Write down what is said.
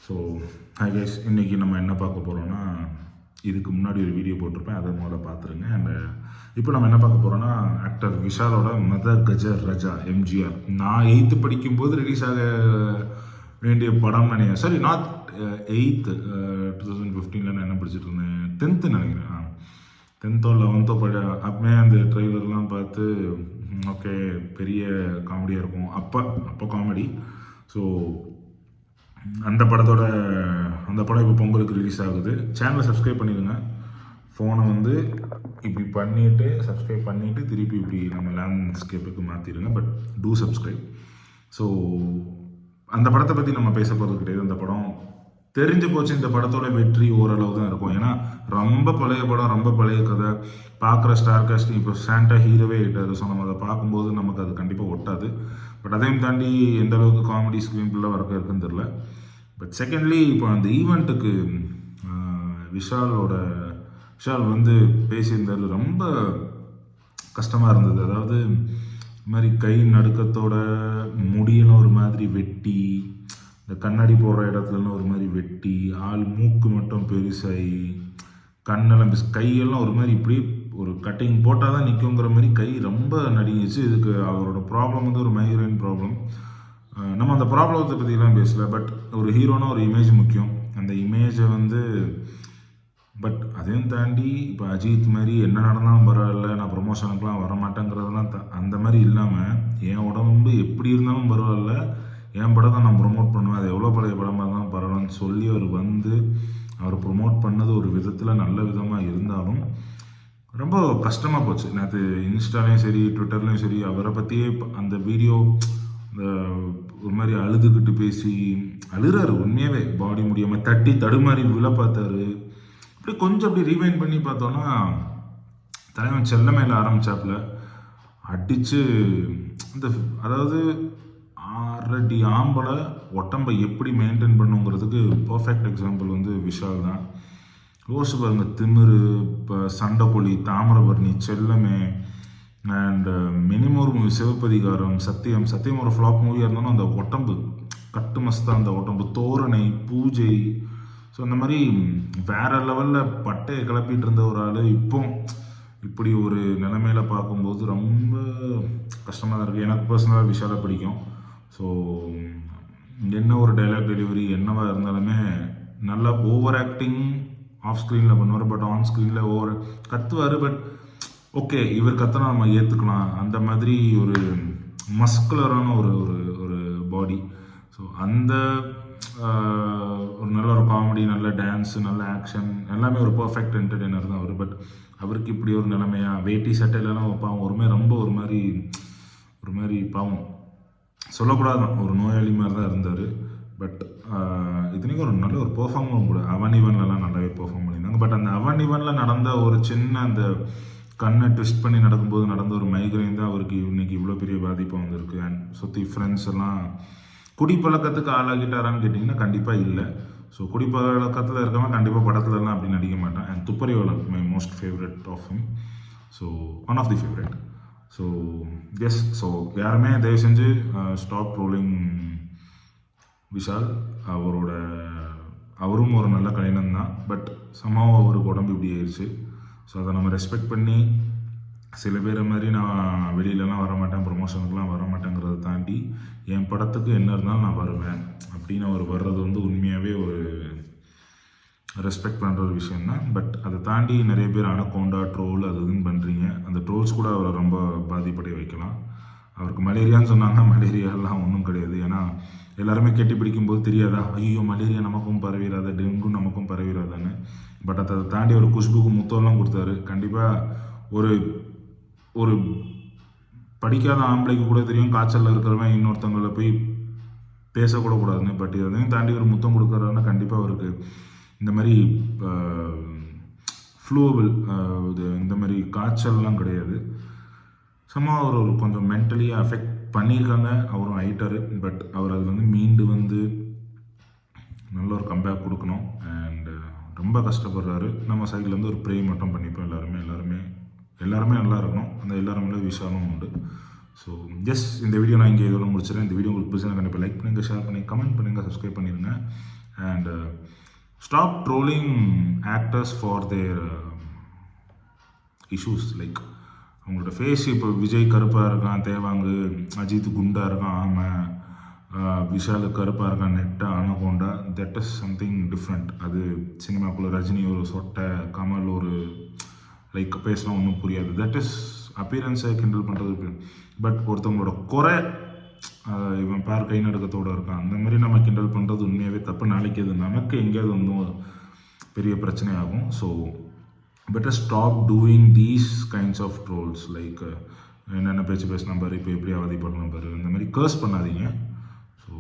So hi guys, இன்றைக்கி நம்ம என்ன பார்க்க போகிறோன்னா, இதுக்கு முன்னாடி ஒரு வீடியோ போட்டிருப்பேன், அதை முதல்ல பார்த்துருங்க. அண்ட் இப்போ நம்ம என்ன பார்க்க போகிறோன்னா, ஆக்டர் விஷாலோட மத கஜ ரஜா எம்ஜிஆர். நான் 8th படிக்கும்போது ரிலீஸ் ஆக வேண்டிய படம் நினைக்கிறேன். சாரி, நாட் 8th, 2015 நான் என்ன படிச்சுட்டு இருந்தேன், 10th நினைக்கிறேன். 10th 11th அப்பவே அந்த ட்ரெய்லர்லாம் பார்த்து ஓகே பெரிய காமெடியாக இருக்கும். அப்போ காமெடி. ஸோ அந்த படம் இப்போ பொங்கலுக்கு ரிலீஸ் ஆகுது. சேனலை சப்ஸ்கிரைப் பண்ணிடுங்க. ஃபோனை வந்து இப்படி பண்ணிவிட்டு சப்ஸ்கிரைப் பண்ணிவிட்டு திருப்பி இப்படி நம்ம லேண்ட்ஸ்கேப்புக்கு மாற்றிடுங்க. But do subscribe. ஸோ அந்த படத்தை பற்றி நம்ம பேச போகிறது கிடையாது. அந்த படம் தெரிஞ்சு போச்சு. இந்த படத்தோட வெற்றி ஓரளவு தான் இருக்கும். ஏன்னா ரொம்ப பழைய படம், ரொம்ப பழைய கதை. பார்க்குற ஸ்டார் காஸ்ட் இப்போ சாண்டா ஹீரோவே ஆகிட்டார். ஸோ நம்ம அதை பார்க்கும்போது நமக்கு அது கண்டிப்பாக ஒட்டாது. பட் அதையும் தாண்டி எந்த அளவுக்கு காமெடி ஸ்க்ரீன் பிள்ளை வரக்க இருக்குன்னு தெரில. பட் செகண்ட்லி, இப்போ அந்த ஈவெண்ட்டுக்கு விஷால் வந்து பேசியிருந்தார். ரொம்ப கஷ்டமாக இருந்தது. அதாவது இது மாதிரி கை நடுக்கத்தோட முடியெல்லாம் ஒரு மாதிரி வெட்டி, இந்த கண்ணாடி போடுற இடத்துலலாம் ஒரு மாதிரி வெட்டி, ஆள் மூக்கு மட்டும் பெருசாகி, கண்ணெல்லாம் கையெல்லாம் ஒரு மாதிரி இப்படி ஒரு கட்டிங் போட்டால் தான் நிற்குங்கிற மாதிரி கை ரொம்ப நடுங்கிச்சு. இதுக்கு அவரோட ப்ராப்ளம் வந்து ஒரு மைக்ரைன் ப்ராப்ளம். நம்ம அந்த ப்ராப்ளத்தை பற்றிலாம் பேசல. பட் ஒரு ஹீரோனா ஒரு இமேஜ் முக்கியம். அந்த இமேஜை வந்து பட் அதையும் தாண்டி இப்போ அஜித் மாதிரி என்ன நடந்தாலும் பரவாயில்ல, நான் ப்ரொமோஷனுக்குலாம் வரமாட்டேங்கிறதுலாம் அந்த மாதிரி இல்லாமல், என் உடம்பு எப்படி இருந்தாலும் பரவாயில்ல, என் படத்தை நான் ப்ரொமோட் பண்ணுவேன், அது எவ்வளோ பழைய படமாக இருந்தாலும் பரவாயில்லன்னு சொல்லி அவர் ப்ரொமோட் பண்ணது ஒரு விதத்தில் நல்ல விதமாக இருந்தாலும் ரொம்ப கஷ்டமாக போச்சு. நேற்று இன்ஸ்டாலையும் சரி ட்விட்டர்லேயும் சரி அவரை பற்றியே அந்த வீடியோ இந்த ஒரு மாதிரி அழுதுகிட்டு பேசி அழுறாரு. உண்மையாகவே பாடி முடியாமல் தட்டி தடுமாறி விழ பார்த்தாரு. அப்படி கொஞ்சம் அப்படி ரீவைண்ட் பண்ணி பார்த்தோன்னா, தலைவன் செல்லமையில் ஆரம்பித்தாப்புல அடித்து இந்த அதாவது 6 அடி ஆம்பளை உடம்பை எப்படி மெயின்டைன் பண்ணுங்கிறதுக்கு பர்ஃபெக்ட் எக்ஸாம்பிள் வந்து விஷால் தான். யோசிச்சு பாருங்க, திமிரு, இப்போ சண்டைக்கொழி, தாமிரபரணி, செல்லமே, அண்ட் மினிமம் ஒரு மூவி சிவப்பதிகாரம், சத்தியம் ஒரு ஃப்ளாப் மூவியாக இருந்தாலும் அந்த உடம்பு கட்டு மஸ்தான், அந்த உடம்பு தோரணை, பூஜை, ஸோ அந்த மாதிரி வேற லெவலில் பட்டையை கிளப்பிட்டு இருந்த ஒரு ஆள் இப்போ இப்படி ஒரு நிலைமையில பார்க்கும்போது ரொம்ப கஷ்டமாக தான் இருக்குது. எனக்கு பர்சனலாக விஷாலை பிடிக்கும். ஸோ என்ன ஒரு டைலாக் டெலிவரி என்னவா இருந்தாலுமே நல்லா ஓவர் ஆக்டிங் ஆஃப் ஸ்க்ரீனில் பண்ணுவார். பட் ஆன் ஸ்க்ரீனில் ஓவர் கத்துவார். பட் ஓகே, இவர் கத்தனா நம்ம ஏற்றுக்கலாம். அந்த மாதிரி ஒரு மஸ்குலரான ஒரு ஒரு பாடி. ஸோ அந்த ஒரு நல்ல ஒரு காமெடி, நல்ல டான்ஸு, நல்ல ஆக்ஷன், எல்லாமே ஒரு பர்ஃபெக்ட் என்டர்டெய்னர் தான் அவர். பட் அவருக்கு இப்படி ஒரு நிலைமையா, வேட்டி சட்டையிலலாம் பாவம் ஒரு மாதிரி பாவம் சொல்லக்கூடாதான், ஒரு நோயாளி மாதிரி தான் இருந்தார். பட் இத்தனைக்கும் ஒரு நல்ல ஒரு பெர்ஃபார்மரும் கூட. அவன் ஈவன்லலாம் நல்லாவே பெர்ஃபார்ம் பண்ணியிருந்தாங்க. பட் அந்த அவன் ஈவனில் நடந்த ஒரு சின்ன அந்த கண்ணை ட்விஸ்ட் பண்ணி நடக்கும்போது நடந்த ஒரு மைக்ரைன் தான் அவருக்கு இன்னைக்கு இவ்வளோ பெரிய பாதிப்பு வந்திருக்கு. அண்ட் சுற்றி ஃப்ரெண்ட்ஸ் எல்லாம் குடிப்பழக்கத்துக்கு ஆளாகிட்டாரான்னு கேட்டிங்கன்னா கண்டிப்பாக இல்லை. ஸோ குடிப்பழக்கத்தில் இருக்கவன் கண்டிப்பாக படத்துலலாம் அப்படி நடிக்க மாட்டான். And Thupparivaalan my most favourite of him. So one of the favourite. So yes, so யாருமே தயவு செஞ்சு ஸ்டாப் ட்ரோலிங் விஷால். அவரும் ஒரு நல்ல கலைஞன் தான். பட் சமாவும் அவருக்கு உடம்பு இப்படி ஆயிடுச்சு. ஸோ அதை நம்ம ரெஸ்பெக்ட் பண்ணி, சில பேர் மாதிரி நான் வெளியிலலாம் வரமாட்டேன், ப்ரொமோஷனுக்குலாம் வரமாட்டேங்கிறத தாண்டி என் படத்துக்கு என்ன இருந்தாலும் நான் வருவேன் அப்படின்னு அவர் வர்றது வந்து உண்மையாகவே ஒரு ரெஸ்பெக்ட் பண்ணுற ஒரு விஷயந்தான். பட் அதை தாண்டி நிறைய பேர் அனகோண்டா ட்ரோல் அது இதுன்னு பண்ணுறீங்க. அந்த ட்ரோல்ஸ் கூட அவரை ரொம்ப பாதிப்படைய வைக்கலாம். அவருக்கு மலேரியான்னு சொன்னாங்க. மலேரியாலாம் ஒன்றும் கிடையாது. ஏன்னா எல்லாருமே கெட்டி பிடிக்கும்போது தெரியாதா, ஐயோ மலேரியா நமக்கும் பரவிடாத, டெங்கு நமக்கும் பரவிடாதான்னு. பட் அதை தாண்டி ஒரு குஷ்புக்கு முத்தம்லாம் கொடுத்தாரு. கண்டிப்பாக ஒரு படிக்காத ஆம்பளைக்கு கூட தெரியும் காய்ச்சலில் இருக்கிறவன் இன்னொருத்தவங்களை போய் பேசக்கூட கூடாதுன்னு. பட் இதையும் தாண்டி ஒரு முத்தம் கொடுக்குறாருன்னா கண்டிப்பாக அவருக்கு இந்த மாதிரி ஃப்ளூவபிள் இந்த மாதிரி காய்ச்சல்லாம் கிடையாது. சும்மா அவர் கொஞ்சம் மென்டலி அஃபெக்ட் பண்ணியிருக்காங்க. அவரும் ஆயிட்டார். பட் அவர் அதில் வந்து மீண்டு வந்து நல்ல ஒரு கம்பேக் கொடுக்கணும். அண்டு ரொம்ப கஷ்டப்படுறாரு. நம்ம சைட்லேருந்து ஒரு ப்ரே மட்டும் பண்ணிப்போம். எல்லாருமே நல்லா இருக்கணும். அந்த எல்லாருமே விஷாலும் உண்டு. ஸோ ஜஸ்ட் இந்த வீடியோ நான் இங்கே இதோட முடிச்சிடறேன். இந்த வீடியோ உங்களுக்கு பிடிச்சா கண்டிப்பாக லைக் பண்ணுங்கள், ஷேர் பண்ணி கமெண்ட் பண்ணுங்கள், சப்ஸ்கிரைப் பண்ணிடுங்க. And stop trolling actors for their issues. Like அவங்களோட ஃபேஸ், இப்போ விஜய் கருப்பாக இருக்கான் தேவாங்கு, அஜித் குண்டாக இருக்கான் ஆமாம், விஷால் கருப்பாக இருக்கான் நெட்டா anaconda, that is something different. அது சினிமாக்குள்ளே ரஜினி ஒரு சொட்டை, கமல் ஒரு லைக் பேசினா ஒன்றும் புரியாது. தட் இஸ் அப்பியரன்ஸை கிண்டல் பண்ணுறது. பட் ஒருத்தவங்களோட குறை, இவன் பேர் கை நடுக்கத்தோடு இருக்கான், அந்த மாதிரி நம்ம கிண்டல் பண்ணுறது உண்மையாகவே தப்பு. நாளைக்கு அது நமக்கு எங்கேயாவது வந்து பெரிய பிரச்சனை ஆகும். So better stop doing these kinds of trolls. Like என்னென்ன பேச்சு பேசின பாரு, இப்போ எப்படி அவதிப்படணும் பாரு, இந்த மாதிரி கேர்ஸ் பண்ணாதீங்க. ஸோ